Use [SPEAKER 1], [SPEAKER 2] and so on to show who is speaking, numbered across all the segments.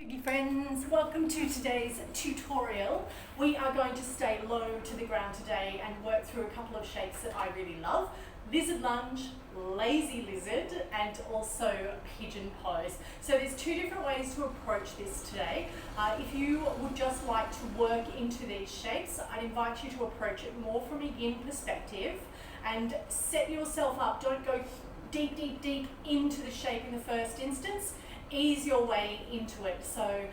[SPEAKER 1] Yogi friends, welcome to today's tutorial. We are going to stay low to the ground today and work through a couple of shapes that I really love. Lizard lunge, lazy lizard, and also pigeon pose. So there's two different ways to approach this today. If you would just like to work into these shapes, I'd invite you to approach it more from a yin perspective and set yourself up. Don't go deep into the shape in the first instance. Ease your way into it, so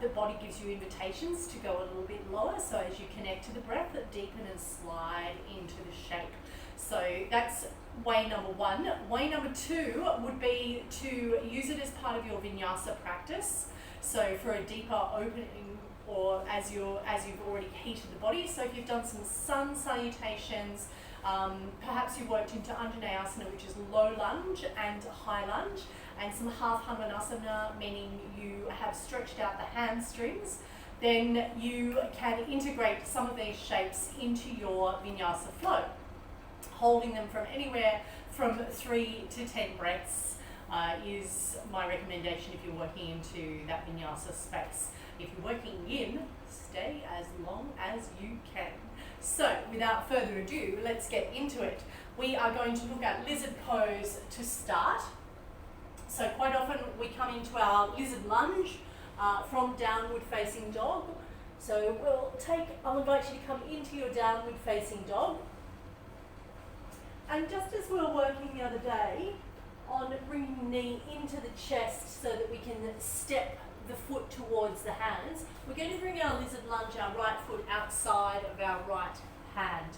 [SPEAKER 1] the body gives you invitations to go a little bit lower, so as you connect to the breath, deepen and slide into the shape. So that's way number one. Way number two would be to use it as part of your vinyasa practice, so for a deeper opening, or as you've already heated the body. So if you've done some sun salutations, perhaps you worked into anjanayasana, which is low lunge and high lunge, and some half hanuman, meaning you have stretched out the hamstrings, then you can integrate some of these shapes into your vinyasa flow, holding them from anywhere from 3 to 10 breaths is my recommendation if you're working into that vinyasa space. If you're working yin, stay as long as you can. So without further ado, let's get into it. We are going to look at lizard pose to start. So quite often we come into our lizard lunge from downward facing dog. So I'll invite you to come into your downward facing dog. And just as we were working the other day on bringing the knee into the chest so that we can step the foot towards the hands, we're going to bring our lizard lunge, our right foot outside of our right hand.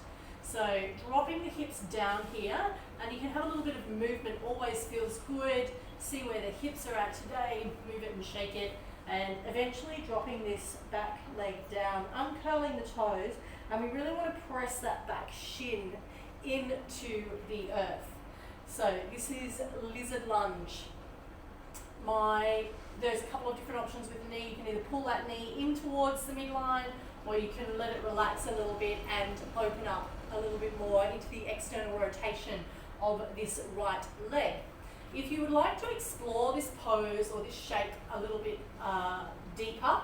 [SPEAKER 1] So dropping the hips down here, and you can have a little bit of movement, always feels good. See where the hips are at today, move it and shake it, and eventually dropping this back leg down, uncurling the toes, and we really want to press that back shin into the earth. So this is lizard lunge. There's a couple of different options with the knee. You can either pull that knee in towards the midline, or you can let it relax a little bit and open up a little bit more into the external rotation of this right leg. If you would like to explore this pose or this shape a little bit deeper,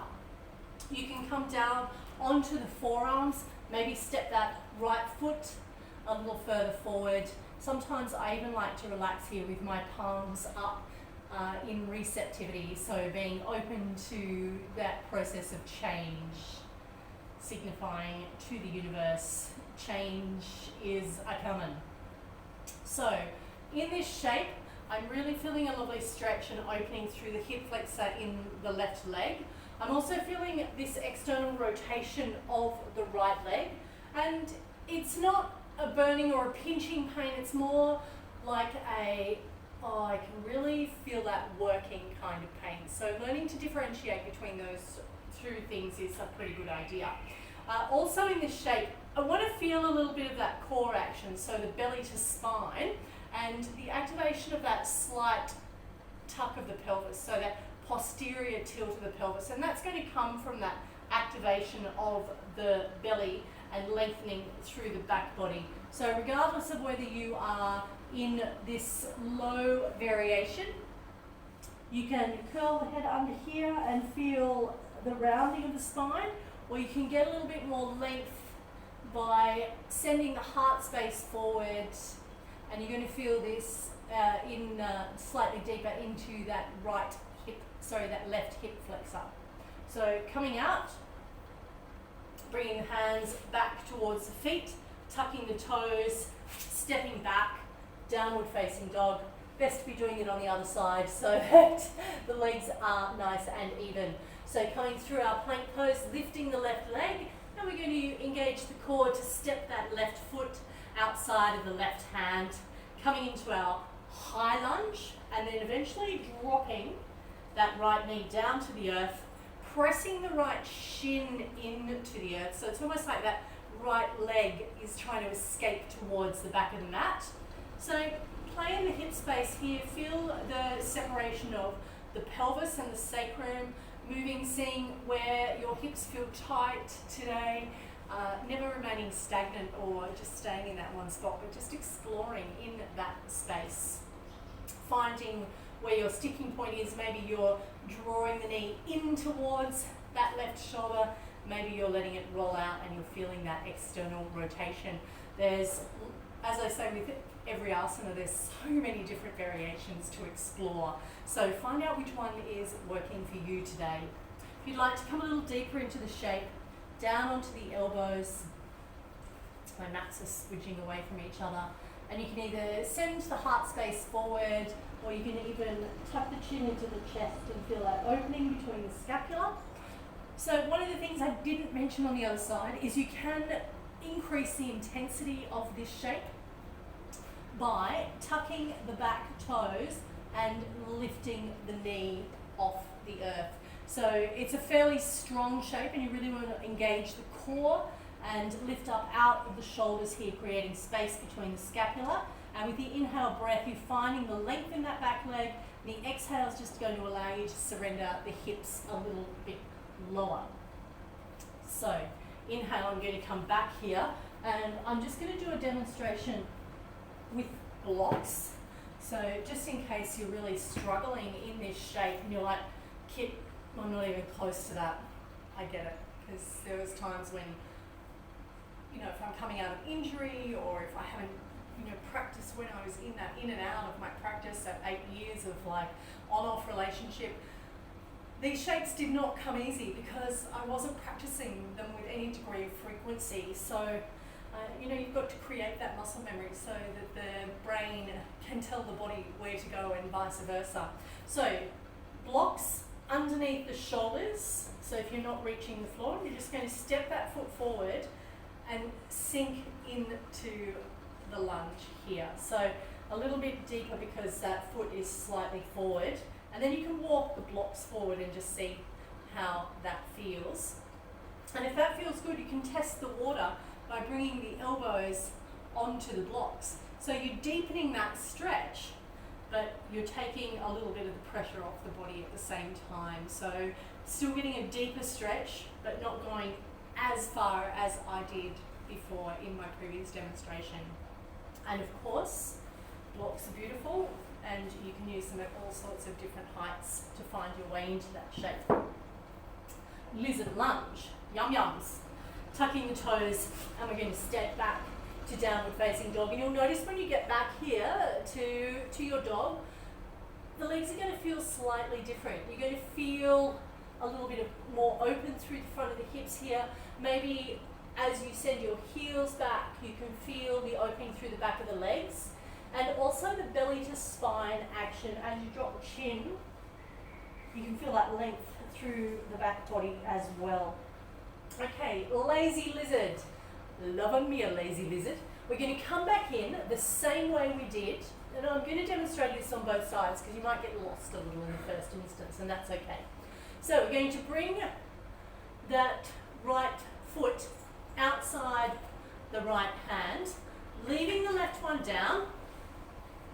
[SPEAKER 1] you can come down onto the forearms, maybe step that right foot a little further forward. Sometimes I even like to relax here with my palms up in receptivity, so being open to that process of change, signifying to the universe, change is a-comin'. So in this shape, I'm really feeling a lovely stretch and opening through the hip flexor in the left leg. I'm also feeling this external rotation of the right leg, and it's not a burning or a pinching pain, it's more like I can really feel that working kind of pain. So learning to differentiate between those two things is a pretty good idea. Also in this shape, I want to feel a little bit of that core action, so the belly to spine, and the activation of that slight tuck of the pelvis, so that posterior tilt of the pelvis, and that's going to come from that activation of the belly and lengthening through the back body. So regardless of whether you are in this low variation, you can curl the head under here and feel the rounding of the spine, or you can get a little bit more length by sending the heart space forward, and you're going to feel this slightly deeper into that that left hip flexor. So coming out, bringing the hands back towards the feet, tucking the toes, stepping back, downward facing dog. Best to be doing it on the other side so that the legs are nice and even. So coming through our plank pose, lifting the left leg, and we're going to engage the core to step that left foot outside of the left hand, coming into our high lunge, and then eventually dropping that right knee down to the earth, pressing the right shin into the earth. So it's almost like that right leg is trying to escape towards the back of the mat. So play in the hip space here, feel the separation of the pelvis and the sacrum, moving, seeing where your hips feel tight today, never remaining stagnant or just staying in that one spot, but just exploring in that space, finding where your sticking point is. Maybe you're drawing the knee in towards that left shoulder. Maybe you're letting it roll out and you're feeling that external rotation. There's, as I say with every asana, there's so many different variations to explore. So find out which one is working for you today. If you'd like to come a little deeper into the shape, down onto the elbows. My mats are switching away from each other. And you can either send the heart space forward, or you can even tuck the chin into the chest and feel that opening between the scapula. So one of the things I didn't mention on the other side is you can increase the intensity of this shape by tucking the back toes and lifting the knee off the earth. So it's a fairly strong shape, and you really want to engage the core and lift up out of the shoulders here, creating space between the scapula. And with the inhale breath, you're finding the length in that back leg. The exhale is just going to allow you to surrender the hips a little bit lower. So inhale, I'm going to come back here, and I'm just going to do a demonstration with blocks. So just in case you're really struggling in this shape and you're like, Kit, I'm not even close to that. I get it, because there was times when, you know, if I'm coming out of injury, or if I haven't, you know, practiced when I was in and out of my practice, that 8 years of like on-off relationship, these shapes did not come easy because I wasn't practicing them with any degree of frequency. So, you know, you've got to create that muscle memory so that the brain can tell the body where to go and vice versa. So, blocks underneath the shoulders. So if you're not reaching the floor, you're just going to step that foot forward and sink into the lunge here. So a little bit deeper because that foot is slightly forward. And then you can walk the blocks forward and just see how that feels. And if that feels good, you can test the water by bringing the elbows onto the blocks. So you're deepening that stretch, but you're taking a little bit of the pressure off the body at the same time. So still getting a deeper stretch, but not going as far as I did before in my previous demonstration. And of course, blocks are beautiful, and you can use them at all sorts of different heights to find your way into that shape. Lizard lunge, yum yums. Tucking the toes, and we're going to step back to downward facing dog. And you'll notice when you get back here to your dog, the legs are going to feel slightly different. You're going to feel a little bit more open through the front of the hips here. Maybe as you send your heels back, you can feel the opening through the back of the legs. And also the belly to spine action. As you drop the chin, you can feel that length through the back body as well. Okay, lazy lizard. Loving me a lazy lizard. We're going to come back in the same way we did, and I'm going to demonstrate this on both sides because you might get lost a little in the first instance, and that's okay. So we're going to bring that right foot outside the right hand, leaving the left one down.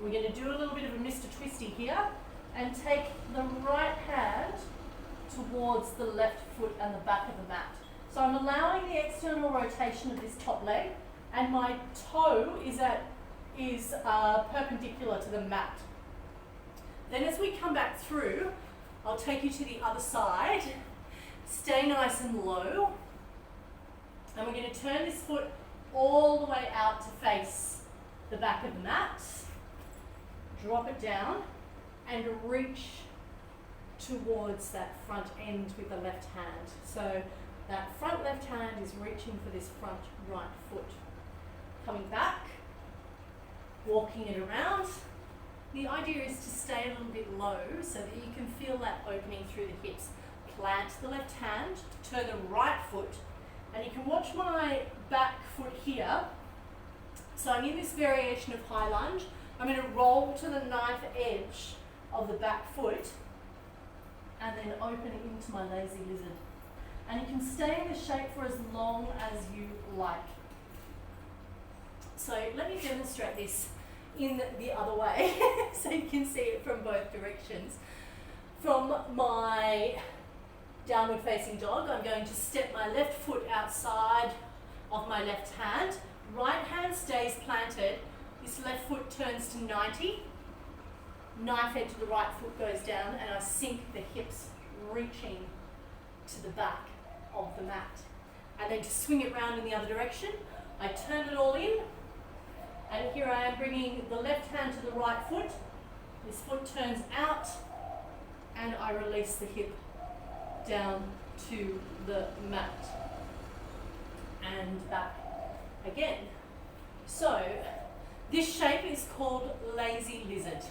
[SPEAKER 1] We're going to do a little bit of a Mr. Twisty here and take the right hand towards the left foot and the back of the mat. So I'm allowing the external rotation of this top leg, and my toe is perpendicular to the mat. Then as we come back through, I'll take you to the other side. Stay nice and low. And we're going to turn this foot all the way out to face the back of the mat. Drop it down and reach towards that front end with the left hand. So that front left hand is reaching for this front right foot. Coming back, walking it around. The idea is to stay a little bit low so that you can feel that opening through the hips. Plant the left hand, turn the right foot, and you can watch my back foot here. So I'm in this variation of high lunge. I'm going to roll to the knife edge of the back foot and then open it into my lazy lizard. And you can stay in this shape for as long as you like. So let me demonstrate this in the other way so you can see it from both directions. From my downward facing dog, I'm going to step my left foot outside of my left hand. Right hand stays planted. This left foot turns to 90. knife edge of the right foot goes down and I sink the hips reaching to the back of the mat. And then to swing it round in the other direction, I turn it all in, and here I am bringing the left hand to the right foot. This foot turns out, and I release the hip down to the mat. And back again. So, this shape is called lazy lizard.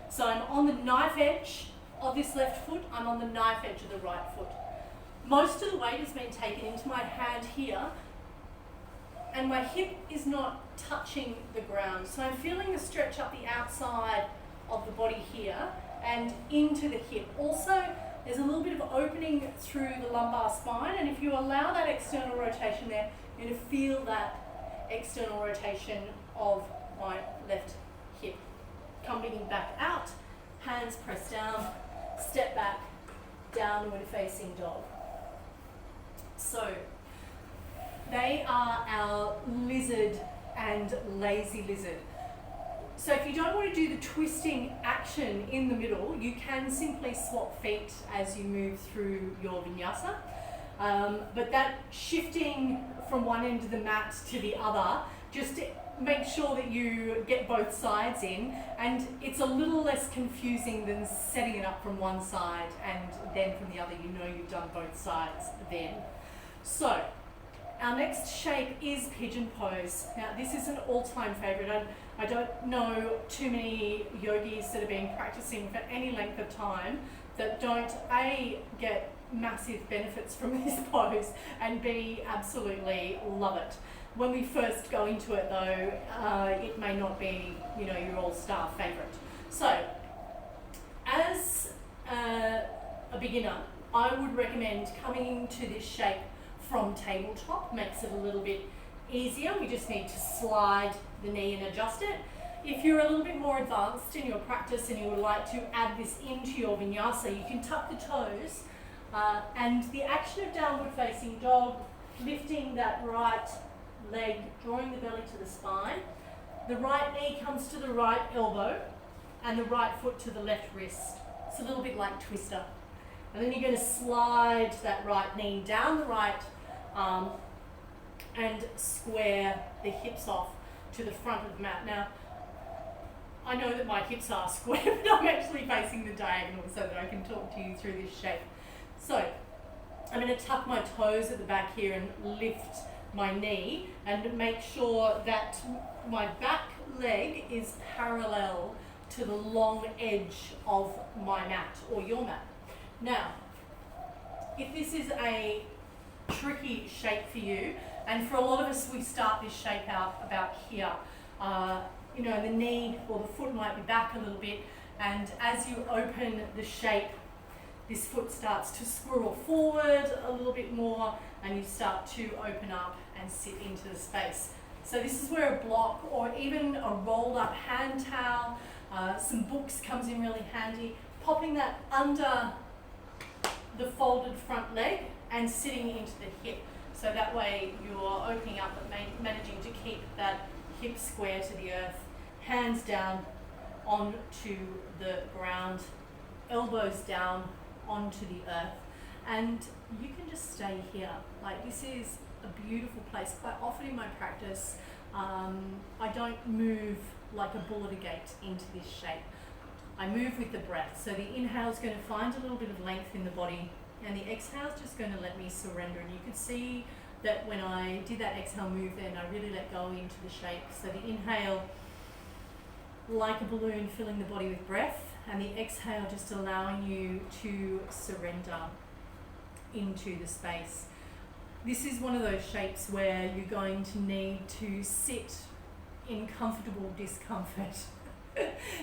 [SPEAKER 1] So I'm on the knife edge of this left foot, I'm on the knife edge of the right foot. Most of the weight has been taken into my hand here, and my hip is not touching the ground. So I'm feeling a stretch up the outside of the body here and into the hip. Also, there's a little bit of opening through the lumbar spine, and if you allow that external rotation there, you're going to feel that external rotation of my left hip. Coming back out, hands press down, step back, downward facing dog. So, they are our lizard and lazy lizard. So if you don't want to do the twisting action in the middle, you can simply swap feet as you move through your vinyasa. But that shifting from one end of the mat to the other, just make sure that you get both sides in, and it's a little less confusing than setting it up from one side and then from the other. You know you've done both sides then. So, our next shape is pigeon pose. Now this is an all-time favourite. I don't know too many yogis that have been practicing for any length of time that don't A, get massive benefits from this pose, and B, absolutely love it. When we first go into it though, it may not be, your all-star favourite. So, as a beginner, I would recommend coming into this shape from tabletop. Makes it a little bit easier. We just need to slide the knee and adjust it. If you're a little bit more advanced in your practice and you would like to add this into your vinyasa, you can tuck the toes and the action of downward facing dog, lifting that right leg, drawing the belly to the spine. The right knee comes to the right elbow and the right foot to the left wrist. It's a little bit like twister. And then you're going to slide that right knee down the right arm and square the hips off to the front of the mat. Now, I know that my hips are square, but I'm actually facing the diagonal so that I can talk to you through this shape. So, I'm going to tuck my toes at the back here and lift my knee and make sure that my back leg is parallel to the long edge of my mat or your mat. Now, if this is a tricky shape for you, and for a lot of us we start this shape out about here, the knee or the foot might be back a little bit, and as you open the shape, this foot starts to squirrel forward a little bit more and you start to open up and sit into the space. So this is where a block or even a rolled up hand towel, some books comes in really handy, popping that under the folded front leg and sitting into the hip. So that way you're opening up but managing to keep that hip square to the earth, hands down onto the ground, elbows down onto the earth, and you can just stay here. Like, this is a beautiful place. Quite often in my practice, I don't move like a bull at a gate into this shape. I move with the breath. So the inhale is going to find a little bit of length in the body, and the exhale is just going to let me surrender. And you could see that when I did that exhale move then, I really let go into the shape. So the inhale, like a balloon, filling the body with breath, and the exhale just allowing you to surrender into the space. This is one of those shapes where you're going to need to sit in comfortable discomfort.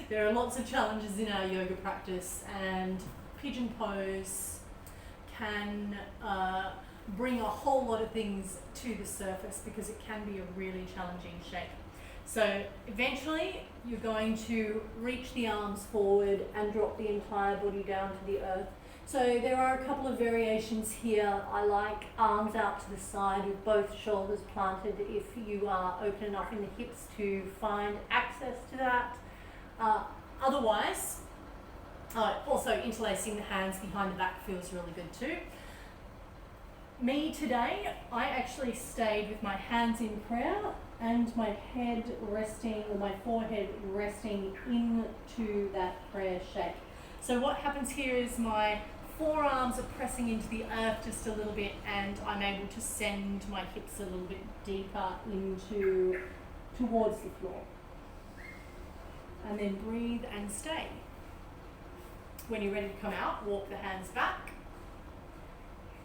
[SPEAKER 1] There are lots of challenges in our yoga practice, and pigeon pose can bring a whole lot of things to the surface because it can be a really challenging shape. So eventually you're going to reach the arms forward and drop the entire body down to the earth. So there are a couple of variations here. I like arms out to the side with both shoulders planted if you are open enough in the hips to find access to that. Otherwise, Also interlacing the hands behind the back feels really good too. Me today, I actually stayed with my hands in prayer and my head resting, or my forehead resting into that prayer shape. So what happens here is my forearms are pressing into the earth just a little bit, and I'm able to send my hips a little bit deeper towards the floor. And then breathe and stay. When you're ready to come out, walk the hands back.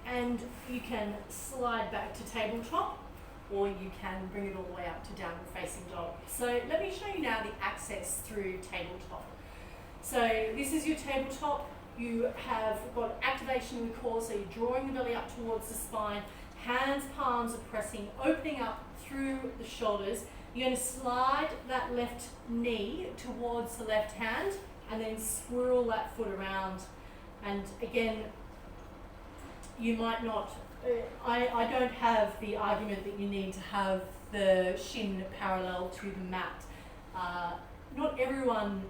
[SPEAKER 1] And you can slide back to tabletop, or you can bring it all the way up to downward facing dog. So let me show you now the access through tabletop. So this is your tabletop. You have got activation in the core, so you're drawing the belly up towards the spine. Hands, palms are pressing, opening up through the shoulders. You're going to slide that left knee towards the left hand and then swirl that foot around. And again, you might not, I don't have the argument that you need to have the shin parallel to the mat. Not everyone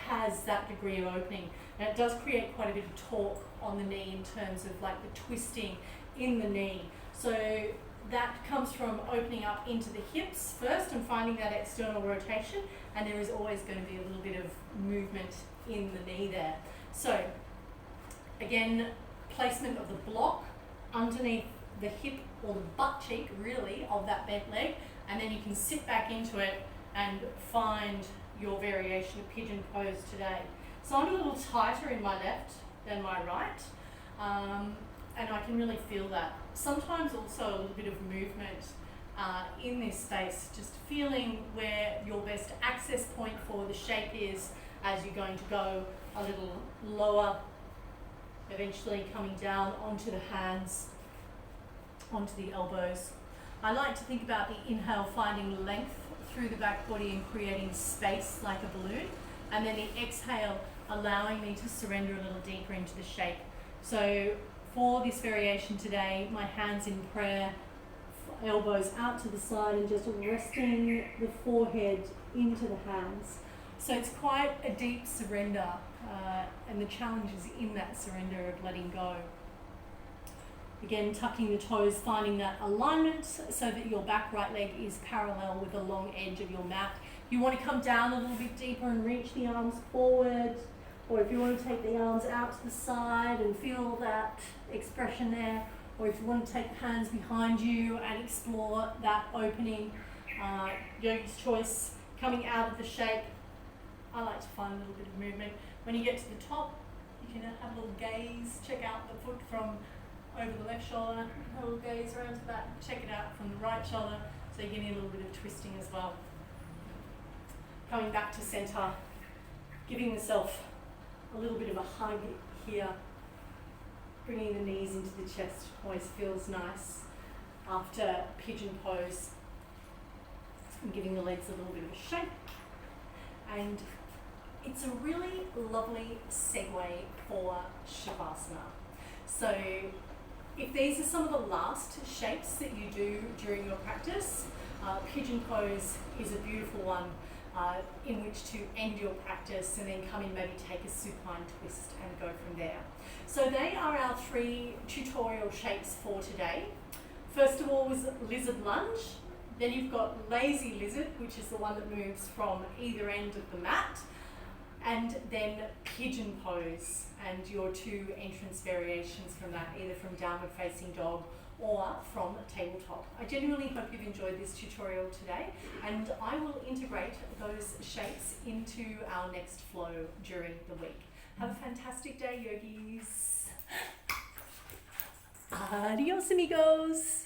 [SPEAKER 1] has that degree of opening, and it does create quite a bit of torque on the knee in terms of like the twisting in the knee. So that comes from opening up into the hips first and finding that external rotation, and there is always going to be a little bit of movement in the knee there. So again, placement of the block underneath the hip or the butt cheek really of that bent leg, and then you can sit back into it and find your variation of pigeon pose today. So I'm a little tighter in my left than my right, and I can really feel that. Sometimes also a little bit of movement in this space, just feeling where your best access point for the shape is as you're going to go a little lower, eventually coming down onto the hands, onto the elbows. I like to think about the inhale finding length through the back body and creating space like a balloon, and then the exhale allowing me to surrender a little deeper into the shape. So for this variation today, my hands in prayer, elbows out to the side, and just resting the forehead into the hands. So it's quite a deep surrender, and the challenge is in that surrender of letting go. Again, tucking the toes, finding that alignment so that your back right leg is parallel with the long edge of your mat. You want to come down a little bit deeper and reach the arms forward, or if you want to take the arms out to the side and feel that expression there, or if you want to take the hands behind you and explore that opening, yogi's choice, coming out of the shape. I like to find a little bit of movement. When you get to the top, you can have a little gaze, check out the foot from over the left shoulder, a little gaze around to that, check it out from the right shoulder, so you're getting a little bit of twisting as well. Coming back to center, giving yourself a little bit of a hug here, bringing the knees into the chest, always feels nice after pigeon pose, and giving the legs a little bit of a shake. And it's a really lovely segue for Shavasana. So if these are some of the last shapes that you do during your practice, pigeon pose is a beautiful one in which to end your practice and then come in, maybe take a supine twist and go from there. So they are our 3 tutorial shapes for today. First of all was lizard lunge. Then you've got lazy lizard, which is the one that moves from either end of the mat, and then pigeon pose, and your 2 entrance variations from that, either from downward facing dog or from tabletop. I genuinely hope you've enjoyed this tutorial today, and I will integrate those shapes into our next flow during the week. Have a fantastic day, yogis. Adios, amigos.